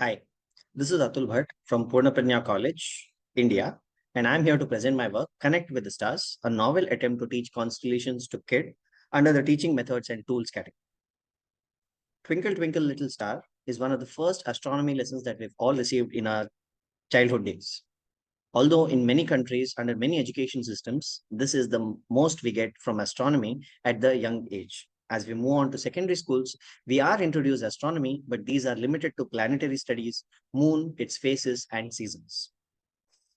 Hi, this is Atul Bhat from Poornaprajna College, India, and I'm here to present my work, Connect with the Stars, a novel attempt to teach constellations to kids under the teaching methods and tools category. Twinkle Twinkle Little Star is one of the first astronomy lessons that we've all received in our childhood days. Although in many countries, under many education systems, this is the most we get from astronomy at the young age. As we move on to secondary schools, we are introduced astronomy, but these are limited to planetary studies, moon, its phases, and seasons.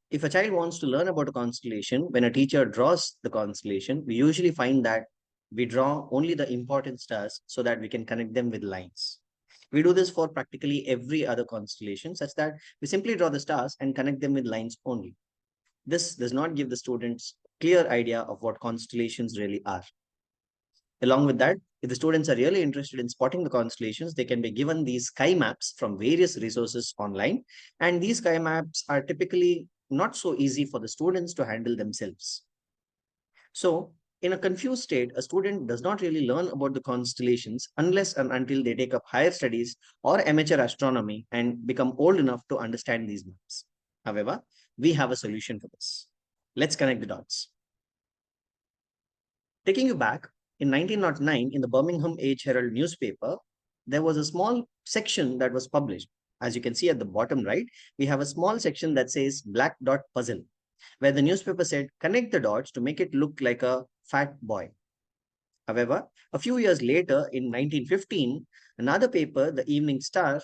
If a child wants to learn about a constellation, when a teacher draws the constellation, we usually find that we draw only the important stars so that we can connect them with lines. We do this for practically every other constellation, such that we simply draw the stars and connect them with lines only. This does not give the students clear idea of what constellations really are. Along with that, if the students are really interested in spotting the constellations, they can be given these sky maps from various resources online. And these sky maps are typically not so easy for the students to handle themselves. So, in a confused state, a student does not really learn about the constellations unless and until they take up higher studies or amateur astronomy and become old enough to understand these maps. However, we have a solution for this. Let's connect the dots. Taking you back, in 1909, in the Birmingham Age Herald newspaper, there was a small section that was published. As you can see at the bottom right, we have a small section that says Black Dot Puzzle, where the newspaper said, connect the dots to make it look like a fat boy. However, a few years later, in 1915, another paper, the Evening Star,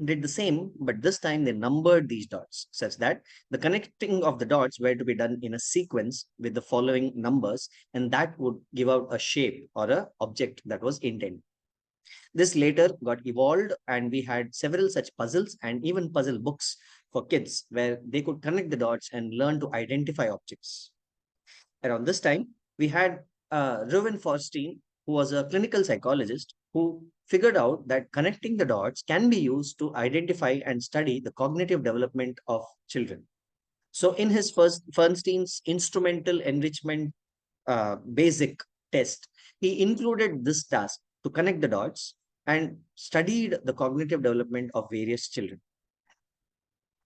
did the same, but this time they numbered these dots such that the connecting of the dots were to be done in a sequence with the following numbers, and that would give out a shape or a object that was intended. This later got evolved, and we had several such puzzles and even puzzle books for kids where they could connect the dots and learn to identify objects. Around this time, we had Reuven Forstein, who was a clinical psychologist who figured out that connecting the dots can be used to identify and study the cognitive development of children. So, in his first Fernstein's instrumental enrichment basic test, he included this task to connect the dots and studied the cognitive development of various children.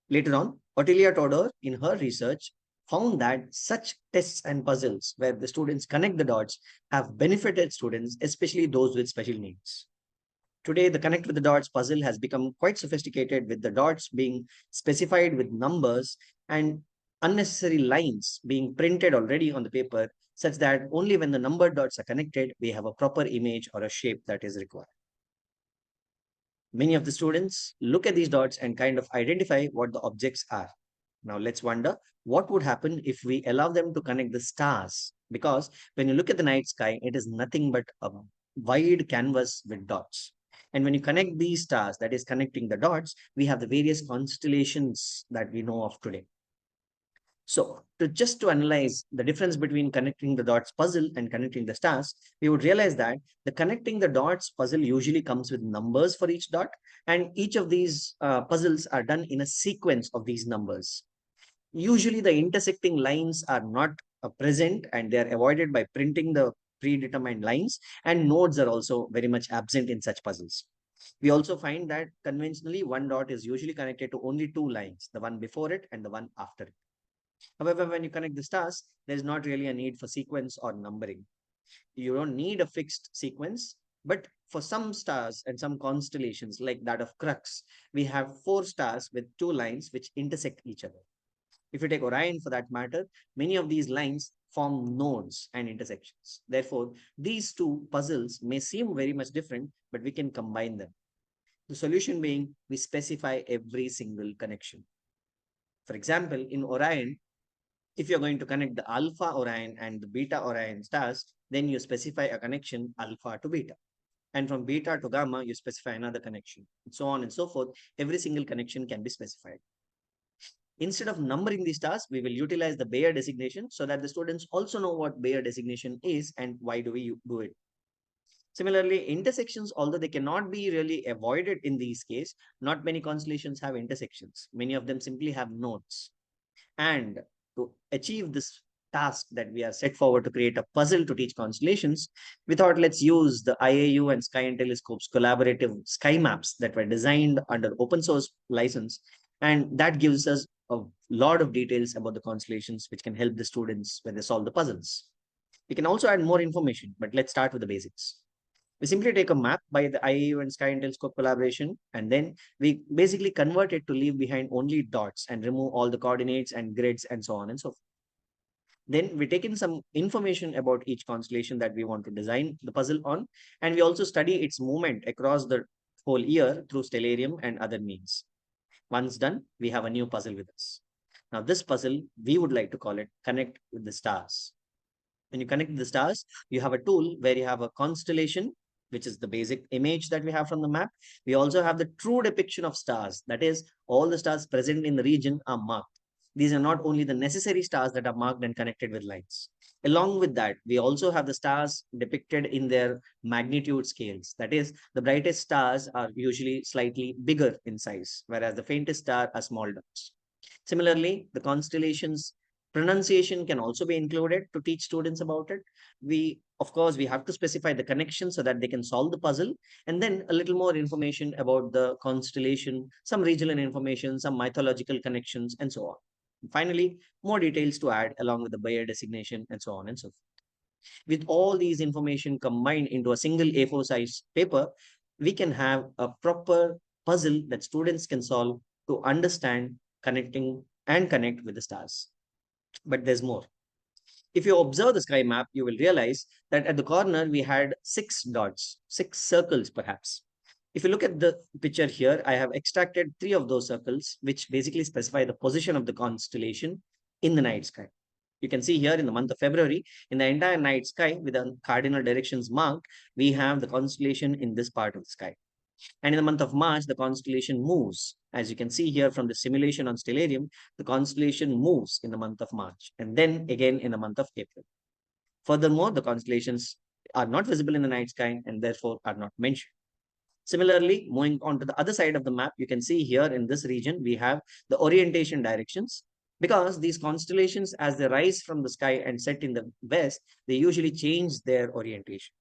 Later on, Otilia Todor, in her research, found that such tests and puzzles where the students connect the dots have benefited students, especially those with special needs. Today, the Connect with the Dots puzzle has become quite sophisticated, with the dots being specified with numbers and unnecessary lines being printed already on the paper, such that only when the numbered dots are connected, we have a proper image or a shape that is required. Many of the students look at these dots and kind of identify what the objects are. Now let's wonder what would happen if we allow them to connect the stars, because when you look at the night sky, it is nothing but a wide canvas with dots. And when you connect these stars, that is connecting the dots, we have the various constellations that we know of today. So, to analyze the difference between connecting the dots puzzle and connecting the stars, we would realize that the connecting the dots puzzle usually comes with numbers for each dot, and each of these puzzles are done in a sequence of these numbers. Usually, the intersecting lines are not present, and they are avoided by printing the predetermined lines, and nodes are also very much absent in such puzzles. We also find that conventionally, one dot is usually connected to only two lines, the one before it and the one after it. However, when you connect the stars, there is not really a need for sequence or numbering. You don't need a fixed sequence, but for some stars and some constellations, like that of Crux, we have four stars with two lines which intersect each other. If you take Orion for that matter, many of these lines form nodes and intersections. Therefore, these two puzzles may seem very much different, but we can combine them. The solution being we specify every single connection. For example, in Orion, if you're going to connect the Alpha Orion and the Beta Orion stars, then you specify a connection alpha to beta. And from beta to gamma, you specify another connection, and so on and so forth. Every single connection can be specified. Instead of numbering the stars, we will utilize the Bayer designation so that the students also know what Bayer designation is and why do we do it. Similarly, intersections, although they cannot be really avoided in these cases, not many constellations have intersections. Many of them simply have nodes. And to achieve this task that we are set forward to create a puzzle to teach constellations, we thought let's use the IAU and Sky and Telescope's collaborative sky maps that were designed under open source license. And that gives us a lot of details about the constellations, which can help the students when they solve the puzzles. We can also add more information, but let's start with the basics. We simply take a map by the IAU and Sky and Telescope collaboration, and then we basically convert it to leave behind only dots and remove all the coordinates and grids and so on and so forth. Then we take in some information about each constellation that we want to design the puzzle on, and we also study its movement across the whole year through stellarium and other means. Once done, we have a new puzzle with us. Now, this puzzle, we would like to call it Connect with the Stars. When you connect the stars, you have a tool where you have a constellation, which is the basic image that we have from the map. We also have the true depiction of stars. That is, all the stars present in the region are marked. These are not only the necessary stars that are marked and connected with lines. Along with that, we also have the stars depicted in their magnitude scales. That is, the brightest stars are usually slightly bigger in size, whereas the faintest star are small dots. Similarly, the constellations pronunciation can also be included to teach students about it. Of course, we have to specify the connection so that they can solve the puzzle, and then a little more information about the constellation, some regional information, some mythological connections, and so on. Finally, more details to add along with the Bayer designation and so on and so forth. With all these information combined into a single A4 size paper, we can have a proper puzzle that students can solve to understand connecting and connect with the stars. But there's more. If you observe the sky map, you will realize that at the corner we had 6 dots, 6 circles perhaps. If you look at the picture here, I have extracted 3 of those circles, which basically specify the position of the constellation in the night sky. You can see here in the month of February, in the entire night sky with the cardinal directions marked, we have the constellation in this part of the sky. And in the month of March, the constellation moves. As you can see here from the simulation on Stellarium, the constellation moves in the month of March and then again in the month of April. Furthermore, the constellations are not visible in the night sky and therefore are not mentioned. Similarly, moving on to the other side of the map, you can see here in this region, we have the orientation directions. Because these constellations, as they rise from the sky and set in the west, they usually change their orientation.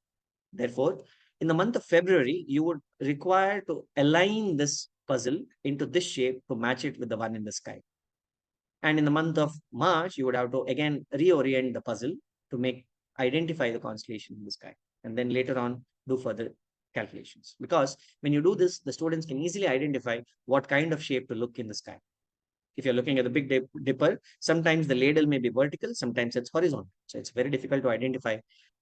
Therefore, in the month of February, you would require to align this puzzle into this shape to match it with the one in the sky. And in the month of March, you would have to again reorient the puzzle to make identify the constellation in the sky. And then later on, do further calculations. Because when you do this, the students can easily identify what kind of shape to look in the sky. If you're looking at the Big Dipper, sometimes the ladle may be vertical, sometimes it's horizontal. So it's very difficult to identify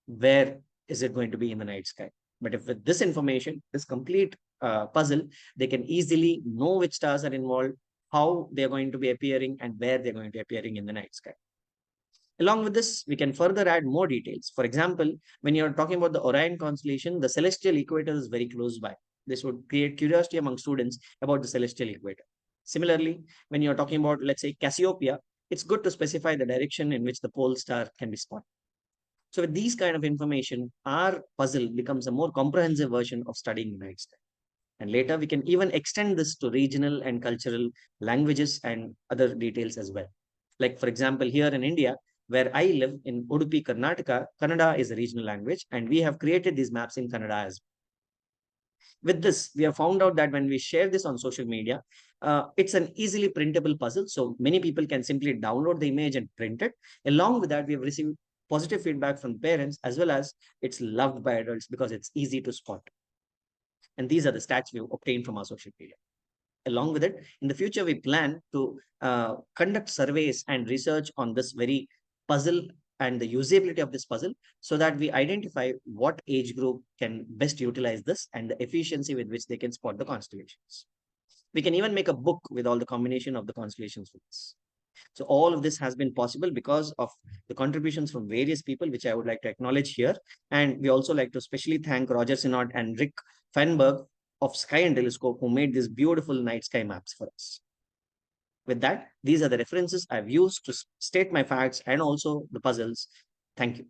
where is it going to be in the night sky. But if with this information, this complete puzzle, they can easily know which stars are involved, how they're going to be appearing, and where they're going to be appearing in the night sky. Along with this, we can further add more details. For example, when you're talking about the Orion constellation, the celestial equator is very close by. This would create curiosity among students about the celestial equator. Similarly, when you're talking about, let's say, Cassiopeia, it's good to specify the direction in which the pole star can be spotted. So with these kind of information, our puzzle becomes a more comprehensive version of studying the night sky. And later, we can even extend this to regional and cultural languages and other details as well. Like, for example, here in India, where I live in Udupi, Karnataka, Kannada is a regional language, and we have created these maps in Kannada as well. With this, we have found out that when we share this on social media, it's an easily printable puzzle. So many people can simply download the image and print it. Along with that, we have received positive feedback from parents as well as it's loved by adults because it's easy to spot. And these are the stats we've obtained from our social media. Along with it, in the future, we plan to conduct surveys and research on this very puzzle and the usability of this puzzle so that we identify what age group can best utilize this and the efficiency with which they can spot the constellations. We can even make a book with all the combination of the constellations with this. So all of this has been possible because of the contributions from various people, which I would like to acknowledge here. And we also like to especially thank Roger Sinod and Rick Feinberg of Sky and Telescope, who made these beautiful night sky maps for us. With that, these are the references I've used to state my facts and also the puzzles. Thank you.